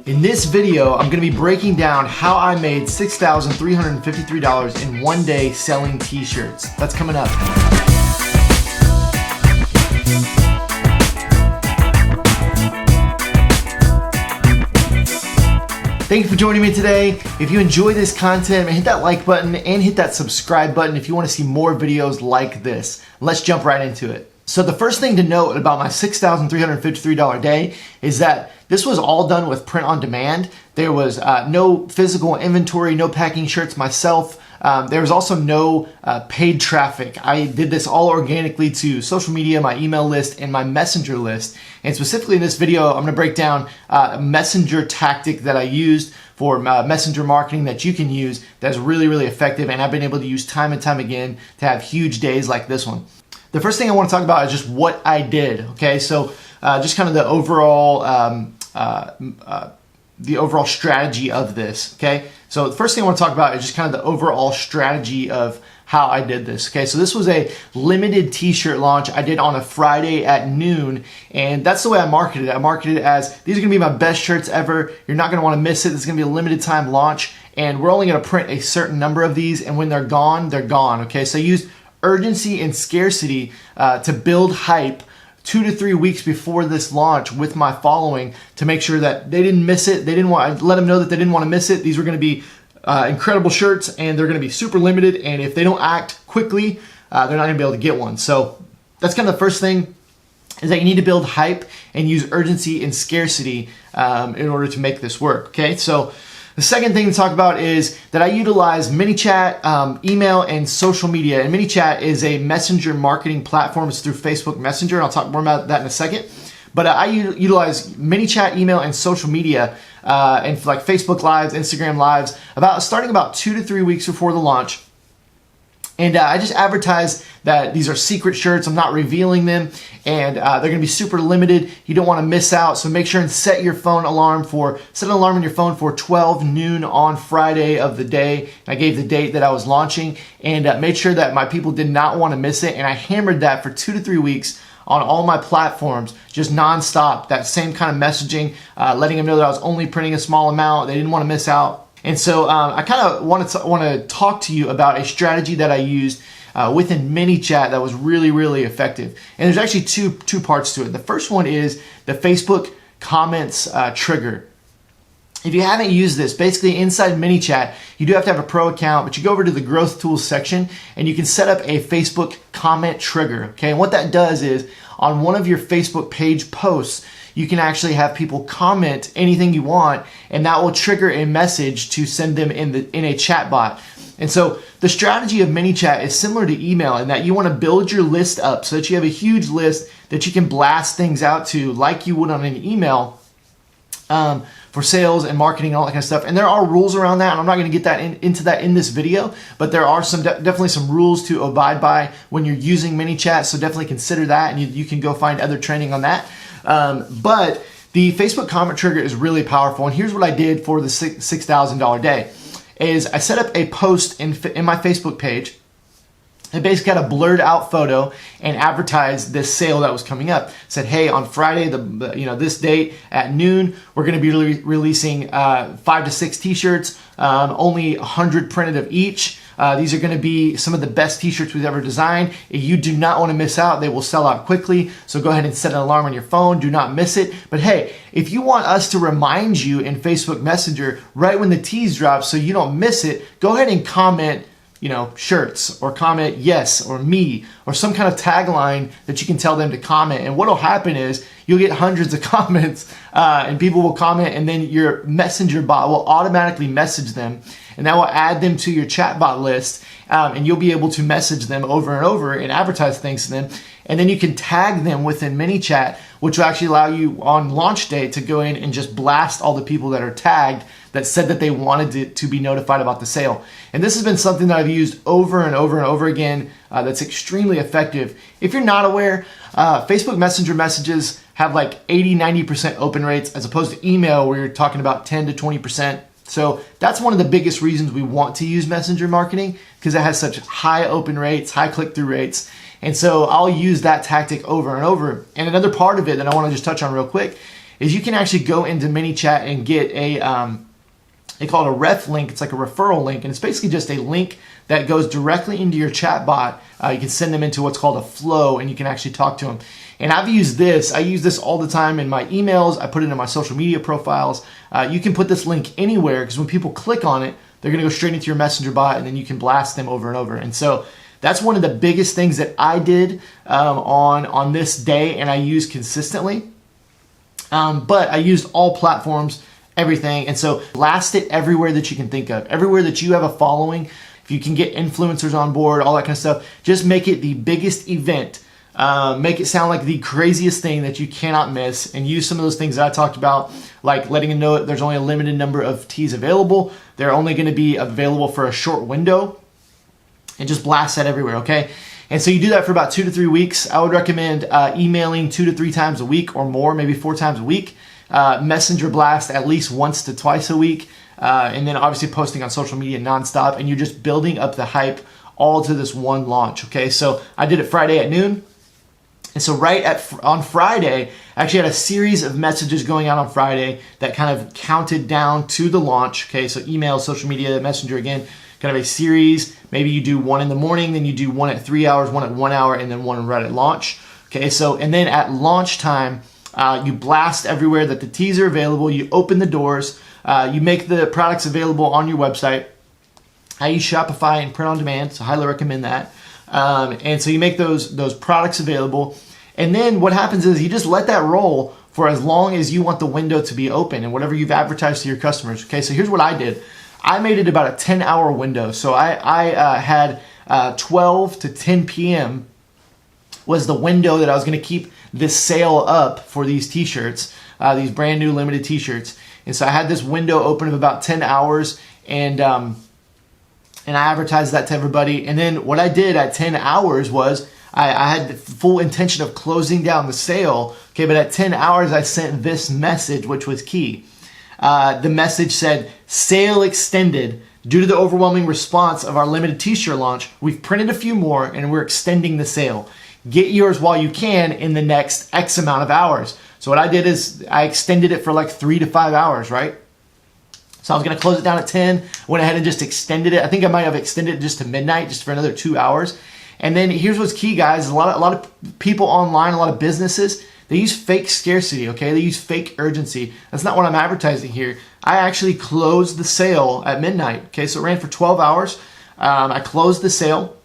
In this video, I'm going to be breaking down how I made $6,353 in one day selling t-shirts. That's coming up. Thank you for joining me today. If you enjoy this content, hit that like button and hit that subscribe button if you want to see more videos like this. Let's jump right into it. So the first thing to note about my $6,353 day is that this was all done with print on demand. There was no physical inventory, no packing shirts myself. There was also no paid traffic. I did this all organically to social media, my email list, and my messenger list. And specifically in this video, I'm gonna break down a messenger tactic that I used for messenger marketing that you can use that's really, really effective. And I've been able to use time and time again to have huge days like this one. The first thing I want to talk about is just what I did. Okay, so just kind of the overall strategy of this. Okay, so the first thing I want to talk about is just kind of the overall strategy of how I did this. Okay, so this was a limited t-shirt launch I did on a Friday at noon, and that's the way I marketed it. I marketed it as, these are gonna be my best shirts ever. You're not gonna wanna miss it. This is gonna be a limited time launch, and we're only gonna print a certain number of these, and when they're gone, they're gone. Okay, so I used urgency and scarcity to build hype 2 to 3 weeks before this launch with my following to make sure that they didn't miss it. I let them know that they didn't want to miss it. These were going to be incredible shirts, and they're going to be super limited, and if they don't act quickly, they're not going to be able to get one. So that's kind of the first thing, is that you need to build hype and use urgency and scarcity in order to make this work. Okay, so the second thing to talk about is that I utilize ManyChat, email, and social media. And ManyChat is a messenger marketing platform. It's through Facebook Messenger, and I'll talk more about that in a second. But I utilize ManyChat, email, and social media, and like Facebook Lives, Instagram Lives, starting about 2 to 3 weeks before the launch. And I just advertise that these are secret shirts. I'm not revealing them, and they're going to be super limited. You don't want to miss out, so make sure and set an alarm on your phone for 12 noon on Friday of the day. I gave the date that I was launching, and made sure that my people did not want to miss it. And I hammered that for 2 to 3 weeks on all my platforms, just nonstop. That same kind of messaging, letting them know that I was only printing a small amount. They didn't want to miss out. And so I kind of want to talk to you about a strategy that I used within ManyChat that was really, really effective. And there's actually two parts to it. The first one is the Facebook comments trigger. If you haven't used this, basically inside ManyChat, you do have to have a pro account, but you go over to the growth tools section and you can set up a Facebook comment trigger. Okay, and what that does is on one of your Facebook page posts, you can actually have people comment anything you want, and that will trigger a message to send them in a chat bot. And so the strategy of ManyChat is similar to email in that you want to build your list up so that you have a huge list that you can blast things out to like you would on an email for sales and marketing and all that kind of stuff. And there are rules around that, and I'm not going to get into that in this video, but there are definitely some rules to abide by when you're using ManyChat, so definitely consider that, and you can go find other training on that. But the Facebook comment trigger is really powerful, and here's what I did for the $6,000 day. Is I set up a post in my Facebook page. I basically had a blurred out photo and advertised this sale that was coming up. Said, hey, on Friday, this date at noon, we're going to be releasing 5 to 6 t-shirts, only 100 printed of each. These are going to be some of the best t-shirts we've ever designed. If you do not want to miss out, they will sell out quickly. So go ahead and set an alarm on your phone. Do not miss it. But hey, if you want us to remind you in Facebook Messenger right when the tees drop so you don't miss it, go ahead and comment, shirts, or comment yes or me, or some kind of tagline that you can tell them to comment. And what will happen is you'll get hundreds of comments, and people will comment, and then your messenger bot will automatically message them, and that will add them to your chatbot list, and you'll be able to message them over and over and advertise things to them. And then you can tag them within ManyChat, which will actually allow you on launch day to go in and just blast all the people that are tagged that said that they wanted to be notified about the sale. And this has been something that I've used over and over and over again that's extremely effective. If you're not aware, Facebook Messenger messages have like 80-90% open rates as opposed to email where you're talking about 10 to 20%. So that's one of the biggest reasons we want to use messenger marketing, because it has such high open rates, high click-through rates. And so I'll use that tactic over and over. And another part of it that I want to just touch on real quick is you can actually go into ManyChat and get a, they call it a ref link. It's like a referral link, and it's basically just a link that goes directly into your chat bot. You can send them into what's called a flow, and you can actually talk to them. And I've used this. I use this all the time in my emails. I put it in my social media profiles. You can put this link anywhere, because when people click on it, they're going to go straight into your messenger bot, and then you can blast them over and over. And so that's one of the biggest things that I did on this day, and I use consistently. But I used all platforms, everything. And so blast it everywhere that you can think of, everywhere that you have a following. If you can get influencers on board, all that kind of stuff, just make it the biggest event. Make it sound like the craziest thing that you cannot miss, and use some of those things that I talked about, like letting them know that there's only a limited number of teas available. They're only going to be available for a short window, and just blast that everywhere, okay? And so you do that for about 2 to 3 weeks. I would recommend emailing 2 to 3 times a week or more, maybe 4 times a week. Messenger blast at least once to twice a week. And then obviously posting on social media nonstop, and you're just building up the hype all to this one launch, okay? So I did it Friday at noon. And so on Friday, I actually had a series of messages going out on Friday that kind of counted down to the launch, okay? So email, social media, messenger, again, kind of a series. Maybe you do one in the morning, then you do one at 3 hours, one at 1 hour, and then one right at launch, okay? So, and then at launch time, you blast everywhere that the teas are available. You open the doors. You make the products available on your website. I use Shopify and print on demand, so highly recommend that. And so you make those products available. And then what happens is you just let that roll for as long as you want the window to be open and whatever you've advertised to your customers. Okay, so here's what I did. I made it about a 10-hour window. So I had 12 to 10 p.m. was the window that I was going to keep this sale up for these t-shirts, these brand new limited t-shirts. And so I had this window open of about 10 hours, and I advertised that to everybody. And then what I did at 10 hours was I had the full intention of closing down the sale. Okay, but at 10 hours, I sent this message, which was key. The message said, "Sale extended. Due to the overwhelming response of our limited t-shirt launch, we've printed a few more and we're extending the sale. Get yours while you can in the next X amount of hours." So what I did is I extended it for like 3 to 5 hours, right? So I was going to close it down at 10, went ahead and just extended it. I think I might have extended it just to midnight, just for another 2 hours. And then here's what's key, guys. A lot of people online, a lot of businesses, they use fake scarcity, okay? They use fake urgency. That's not what I'm advertising here. I actually closed the sale at midnight, okay? So it ran for 12 hours. I closed the sale,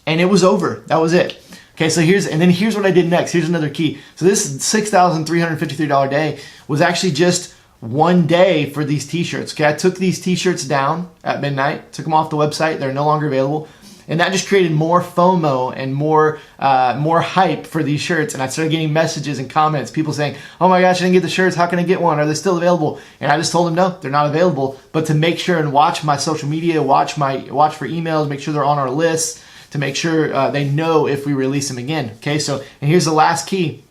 and it was over. That was it. Okay, so here's what I did next. Here's another key. So this $6,353 day was actually just one day for these t-shirts. Okay, I took these t-shirts down at midnight, took them off the website. They're no longer available. And that just created more FOMO and more hype for these shirts. And I started getting messages and comments, people saying, "Oh my gosh, I didn't get the shirts. How can I get one? Are they still available?" And I just told them, no, they're not available. But to make sure and watch my social media, watch for emails, make sure they're on our list, to make sure they know if we release them again. Okay, so, and here's the last key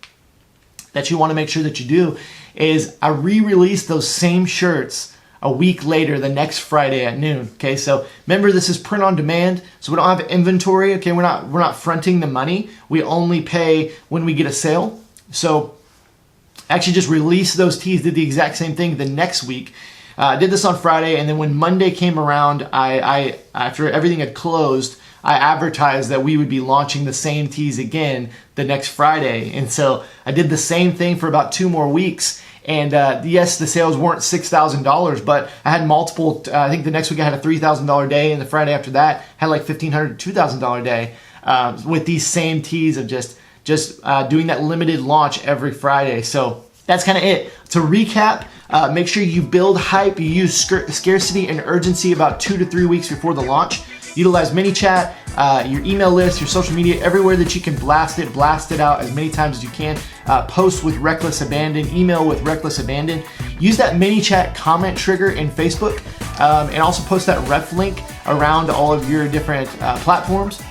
that you want to make sure that you do is I re-release those same shirts a week later, the next Friday at noon. Okay, so remember, this is print on demand, so we don't have inventory. Okay, we're not fronting the money. We only pay when we get a sale. So actually just release those teas, did the exact same thing the next week. Did this on Friday, and then when Monday came around, I after everything had closed, I advertised that we would be launching the same teas again the next Friday. And so I did the same thing for about 2 more weeks. And yes, the sales weren't $6,000, but I had multiple. I think the next week I had a $3,000 day, and the Friday after that had like $1,500 to $2,000 day with these same teas of just doing that limited launch every Friday. So that's kind of it. To recap, make sure you build hype. You use scarcity and urgency about 2 to 3 weeks before the launch. Utilize ManyChat, your email list, your social media, everywhere that you can blast it out as many times as you can. Post with reckless abandon, email with reckless abandon. Use that ManyChat comment trigger in Facebook, and also post that ref link around all of your different platforms.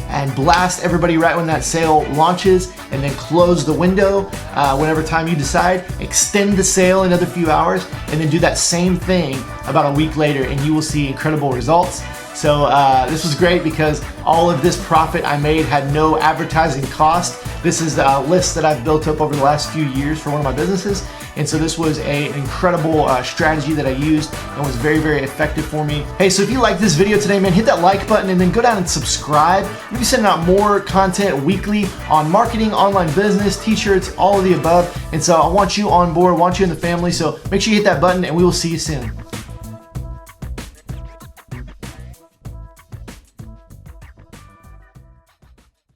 And blast everybody right when that sale launches, and then close the window whenever time you decide. Extend the sale another few hours, and then do that same thing about a week later, and you will see incredible results. So this was great because all of this profit I made had no advertising cost. This is a list that I've built up over the last few years for one of my businesses. And so this was an incredible strategy that I used and was very, very effective for me. Hey, so if you like this video today, man, hit that like button and then go down and subscribe. We'll be sending out more content weekly on marketing, online business, t-shirts, all of the above. And so I want you on board, want you in the family. So make sure you hit that button and we will see you soon.